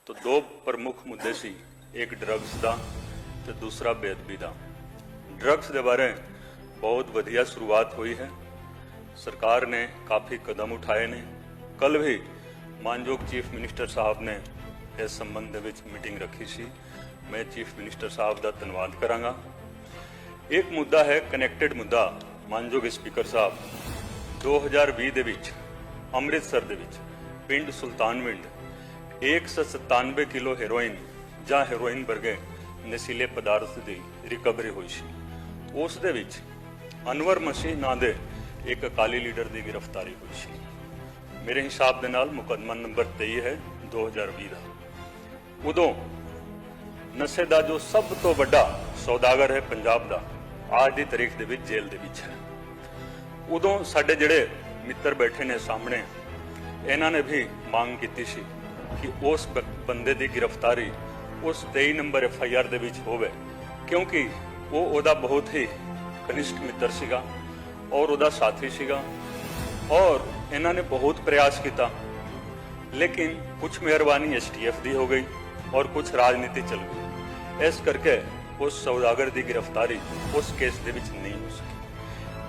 तो दो प्रमुख मुद्दे सी, एक ड्रग्स का तो दूसरा बेअदबी का। ड्रग्स के बारे बहुत वधिया शुरुआत हुई है। सरकार ने काफ़ी कदम उठाए ने। कल भी मानयोग चीफ मिनिस्टर साहब ने इस संबंध में मीटिंग रखी सी। मैं चीफ मिनिस्टर साहब का धन्यवाद करांगा। एक मुद्दा है कनैक्टेड मुद्दा। मानयोग स्पीकर साहब 2020 ਦੇ ਵਿੱਚ ਅੰਮ੍ਰਿਤਸਰ ਦੇ ਵਿੱਚ ਪਿੰਡ ਸੁਲਤਾਨਵਿੰਡ 197 ਕਿਲੋ ਹੈਰੋਇਨ ਜਾਂ ਹੈਰੋਇਨ ਵਰਗੇ ਨਸ਼ੀਲੇ ਪਦਾਰਥ ਦੀ ਰਿਕਵਰੀ ਹੋਈ ਸੀ। ਉਸ ਦੇ ਵਿੱਚ ਅਨਵਰ ਮਸੀਹ ਨਾਂ ਦੇ ਇੱਕ ਅਕਾਲੀ ਲੀਡਰ ਦੀ ਗ੍ਰਿਫਤਾਰੀ ਹੋਈ ਸੀ। ਮੇਰੇ ਹਿਸਾਬ ਦੇ ਨਾਲ ਮੁਕੱਦਮਾ ਨੰਬਰ 23 ਹੈ 2020 ਦਾ। ਉਦੋਂ ਨਸ਼ੇ ਦਾ ਜੋ ਸਭ ਤੋਂ ਵੱਡਾ ਸੌਦਾਗਰ ਹੈ ਪੰਜਾਬ ਦਾ, ਅੱਜ ਦੀ ਤਾਰੀਖ ਦੇ ਵਿੱਚ ਜੇਲ੍ਹ ਦੇ ਵਿੱਚ ਹੈ। ਉਦੋਂ ਸਾਡੇ ਜਿਹੜੇ ਮਿੱਤਰ ਬੈਠੇ ਨੇ ਸਾਹਮਣੇ, ਇਹਨਾਂ ਨੇ ਵੀ ਮੰਗ ਕੀਤੀ ਸੀ ਕਿ ਉਸ ਬੰਦੇ ਦੀ ਗ੍ਰਿਫਤਾਰੀ ਉਸ 23 ਨੰਬਰ FIR ਦੇ ਵਿੱਚ ਹੋਵੇ, ਕਿਉਂਕਿ ਉਹ ਉਹਦਾ ਬਹੁਤ ਹੀ ਕਨਿਸ਼ਟ ਮਿੱਤਰ ਸੀਗਾ ਔਰ ਉਹਦਾ ਸਾਥੀ ਸੀਗਾ। ਔਰ ਇਹਨਾਂ ਨੇ ਬਹੁਤ ਪ੍ਰयास ਕੀਤਾ, ਲੇਕਿਨ ਕੁਝ ਮਿਹਰਬਾਨੀ STF ਦੀ ਹੋ ਗਈ ਔਰ ਕੁਝ ਰਾਜਨੀਤੀ ਚੱਲ ਗਈ। ਇਸ ਕਰਕੇ ਉਸ ਸੌਦਾਗਰ ਦੀ ਗ੍ਰਿਫਤਾਰੀ ਉਸ ਕੇਸ ਦੇ ਵਿੱਚ ਨਹੀਂ ਹੋ ਸਕੀ।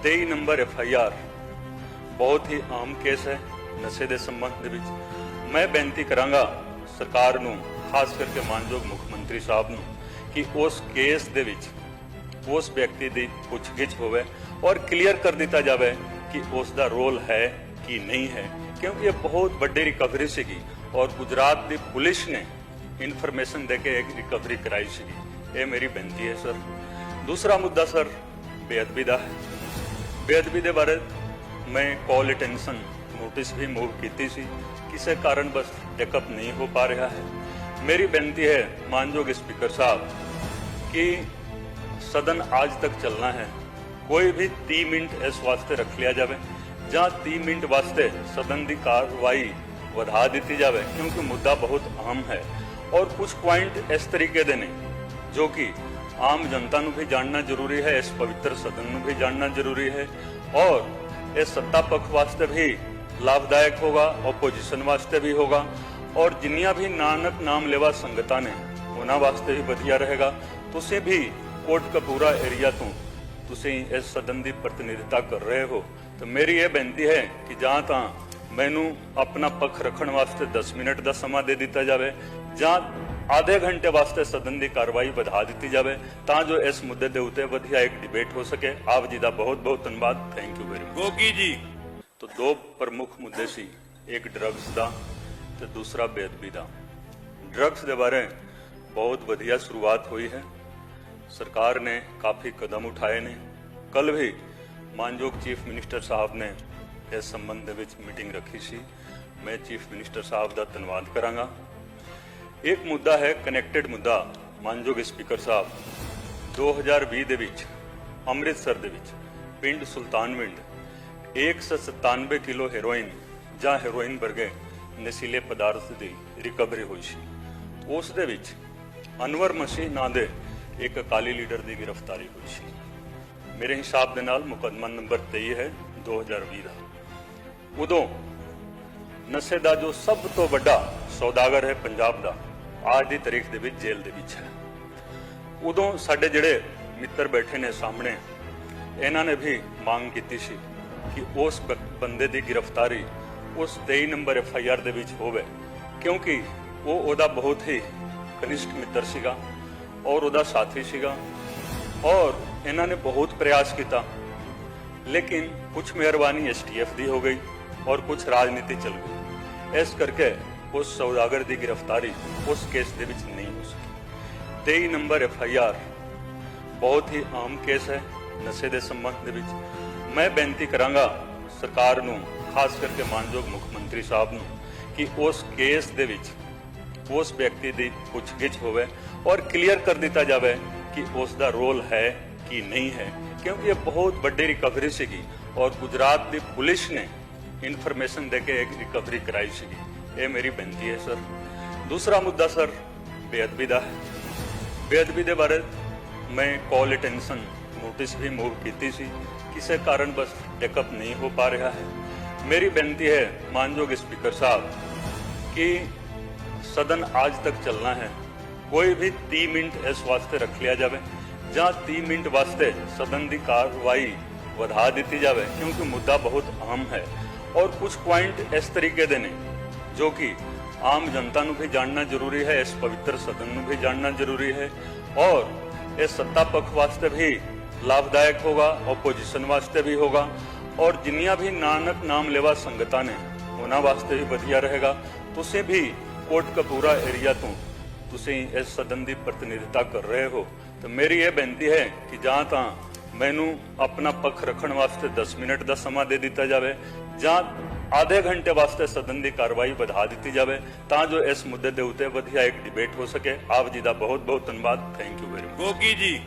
23 ਨੰਬਰ FIR ਬਹੁਤ ਹੀ ਆਮ ਕੇਸ ਹੈ ਨਸ਼ੇ ਦੇ ਸੰਬੰਧ ਦੇ ਵਿੱਚ। ਮੈਂ ਬੇਨਤੀ ਕਰਾਂਗਾ ਸਰਕਾਰ ਨੂੰ, ਖਾਸ ਕਰਕੇ ਮਾਨਯੋਗ ਮੁੱਖ ਮੰਤਰੀ ਸਾਹਿਬ ਨੂੰ, ਕਿ ਉਸ ਕੇਸ ਦੇ ਵਿੱਚ ਉਸ ਵਿਅਕਤੀ ਦੀ ਪੁੱਛਗਿੱਛ ਹੋਵੇ ਔਰ ਕਲੀਅਰ ਕਰ ਦਿੱਤਾ ਜਾਵੇ ਕਿ ਉਸ ਦਾ ਰੋਲ ਹੈ ਕਿ ਨਹੀਂ ਹੈ, ਕਿਉਂਕਿ ਇਹ ਬਹੁਤ ਵੱਡੀ ਰਿਕਵਰੀ ਸੀਗੀ ਔਰ ਗੁਜਰਾਤ ਦੀ ਪੁਲਿਸ ਨੇ ਇਨਫੋਰਮੇਸ਼ਨ ਦੇ ਕੇ ਇੱਕ ਰਿਕਵਰੀ ਕਰਾਈ ਸੀਗੀ। ਇਹ ਮੇਰੀ ਬੇਨਤੀ ਹੈ ਸਰ। ਦੂਸਰਾ ਮੁੱਦਾ ਸਰ ਬੇਅਦਬੀ ਦਾ ਹੈ। बेअदबी के बारे मैं कॉल अटेंशन नोटिस भी मूव की सी, किसी कारण बस टेकअप नहीं हो पा रहा है। मेरी बेनती है मानयोग स्पीकर साहब कि सदन आज तक चलना है, कोई भी 30 मिनट इस वास्ते रख लिया जाए, जहाँ 30 मिनट वास्ते सदन की कार्रवाई बढ़ा दी जाए, क्योंकि मुद्दा बहुत अहम है और कुछ पॉइंट इस तरीके के ने जो कि आम जनता को भी जानना जरूरी है, इस पवित्र सदन को भी जानना जरूरी है और इस सत्ता पक्ष वास्ते भी लाभदायक होगा, ओपोजिशन वास्ते भी होगा और जिन्नियां भी नानक नाम लेवा संगतां ने उन्हां वास्ते भी वधिया रहेगा। तुसीं भी कोटकपूरा एरिया तो तुसीं इस सदन की प्रतिनिधिता कर रहे हो, तो मेरी ये बेनती है कि जहाँ तक मैनू अपना पक्ष रखने वास्ते 10 मिनट का समा दे दिता जाए, जहाँ आधे घंटे वास्ते सदन की कार्रवाई बढ़ा दी जाए, तां जो इस मुद्दे के उत्ते वधिया एक डिबेट हो सके। आप जी का बहुत बहुत धन्यवाद। Thank you very much. Gogi ji तो दो प्रमुख मुद्दे सी, एक ड्रग्स का तो दूसरा बेअदबी का। ड्रग्स के बारे बहुत वधिया शुरुआत हुई है। सरकार ने काफ़ी कदम उठाए ने। कल भी मानयोग चीफ मिनिस्टर साहब ने इस संबंध में मीटिंग रखी सी। मैं चीफ मिनिस्टर साहब का धन्यवाद करांगा। एक मुद्दा है कनैक्टेड मुद्दा। मानयोग स्पीकर साहब 2020 ਦੇ ਵਿੱਚ ਅੰਮ੍ਰਿਤਸਰ ਦੇ ਵਿੱਚ ਪਿੰਡ ਸੁਲਤਾਨਵਿੰਡ 197 ਕਿਲੋ ਹੈਰੋਇਨ ਜਾਂ ਹੈਰੋਇਨ ਵਰਗੇ ਨਸ਼ੀਲੇ ਪਦਾਰਥ ਦੀ ਰਿਕਵਰੀ ਹੋਈ ਸੀ। ਉਸ ਦੇ ਵਿੱਚ ਅਨਵਰ ਮਸੀਹ ਨਾਂ ਦੇ ਇੱਕ ਅਕਾਲੀ ਲੀਡਰ ਦੀ ਗ੍ਰਿਫਤਾਰੀ ਹੋਈ ਸੀ। ਮੇਰੇ ਹਿਸਾਬ ਦੇ ਨਾਲ ਮੁਕੱਦਮਾ ਨੰਬਰ 23 ਹੈ 2020 ਦਾ। ਉਦੋਂ ਨਸ਼ੇ ਦਾ ਜੋ ਸਭ ਤੋਂ ਵੱਡਾ ਸੌਦਾਗਰ ਹੈ ਪੰਜਾਬ ਦਾ, ਅੱਜ ਦੀ ਤਾਰੀਖ ਦੇ ਵਿੱਚ ਜੇਲ੍ਹ ਦੇ ਵਿੱਚ ਹੈ। ਉਦੋਂ ਸਾਡੇ ਜਿਹੜੇ ਮਿੱਤਰ ਬੈਠੇ ਨੇ ਸਾਹਮਣੇ, ਇਹਨਾਂ ਨੇ ਵੀ ਮੰਗ ਕੀਤੀ ਸੀ ਕਿ ਉਸ ਬੰਦੇ ਦੀ ਗ੍ਰਿਫਤਾਰੀ ਉਸ 23 ਨੰਬਰ FIR ਦੇ ਵਿੱਚ ਹੋਵੇ, ਕਿਉਂਕਿ ਉਹ ਉਹਦਾ ਬਹੁਤ ਹੀ ਕਨਿਸ਼ਟ ਮਿੱਤਰ ਸੀਗਾ ਔਰ ਉਹਦਾ ਸਾਥੀ ਸੀਗਾ। ਔਰ ਇਹਨਾਂ ਨੇ ਬਹੁਤ ਪ੍ਰयास ਕੀਤਾ, ਲੇਕਿਨ ਕੁਝ ਮਿਹਰਬਾਨੀ STF ਦੀ ਹੋ ਗਈ और कुछ राजनीति चल गई। इस करके उस सौदागर की गिरफ्तारी उस केस के विच नहीं हो सकी। 23 नंबर FIR बहुत ही आम केस है नशे के संबंध के विच। मैं बेनती करांगा सरकार नूं, खास करके मानयोग मुख मंत्री साहब नूं, कि उस केस दे विच उस व्यक्ति की पुछगिछ होवे और क्लीयर कर दिता जाए कि उसका रोल है कि नहीं है, क्योंकि ये बहुत बड़ी रिकवरी सीगी और गुजरात की पुलिस ने इनफॉर्मेशन दे के एक रिकवरी कराई सी। ये मेरी बेनती है सर। दूसरा मुद्दा सर बेअदबी का है। बेअदबी के बारे मैं कॉल अटेंशन नोटिस भी मूव की सी, किसी कारण बस टेकअप नहीं हो पा रहा है। मेरी बेनती है मानयोग स्पीकर साहब कि सदन आज तक चलना है, कोई भी 30 मिनट इस वास्ते रख लिया जाए, ਜਾਂ 30 ਮਿੰਟ ਵਾਸਤੇ ਸਦਨ ਦੀ ਕਾਰਵਾਈ ਵਧਾ ਦਿੱਤੀ ਜਾਵੇ, क्योंकि मुद्दा बहुत अहम है और कुछ पॉइंट इस तरीके ਦੇ ਨੇ ਜੋ कि आम जनता ਨੂੰ भी जानना जरूरी है, इस पवित्र सदन ਨੂੰ भी जानना जरूरी है और इस सत्ता पक्ष वास्ते भी लाभदायक होगा, ओपोजिशन वास्ते भी होगा और जिन्नियां भी नानक नाम लेवा संगतां ने उन्हां वास्ते भी वधिया रहेगा। तुसीं भी कोटकपूरा एरिया ਤੋਂ ਤੁਸੀਂ ਇਸ ਸਦਨ ਦੀ ਪ੍ਰਤੀਨਿਧਤਾ ਕਰ ਰਹੇ ਹੋ, ਤਾਂ ਮੇਰੀ ਇਹ ਬੇਨਤੀ ਹੈ ਕਿ ਜਾਂ ਤਾਂ ਮੈਨੂੰ ਆਪਣਾ ਪੱਖ ਰੱਖਣ ਵਾਸਤੇ 10 ਮਿੰਟ ਦਾ ਸਮਾਂ ਦੇ ਦਿੱਤਾ ਜਾਵੇ ਜਾਂ ਆਧੇ ਘੰਟੇ ਵਾਸਤੇ ਸਦਨ ਦੀ ਕਾਰਵਾਈ ਵਧਾ ਦਿੱਤੀ ਜਾਵੇ ਤਾਂ ਜੋ ਇਸ ਮੁੱਦੇ ਦੇ ਉੱਤੇ ਵਧੀਆ ਇੱਕ ਡਿਬੇਟ ਹੋ ਸਕੇ। ਆਪ ਜੀ ਦਾ ਬਹੁਤ ਬਹੁਤ ਧੰਨਵਾਦ। Thank you very much. Gogi ਜੀ।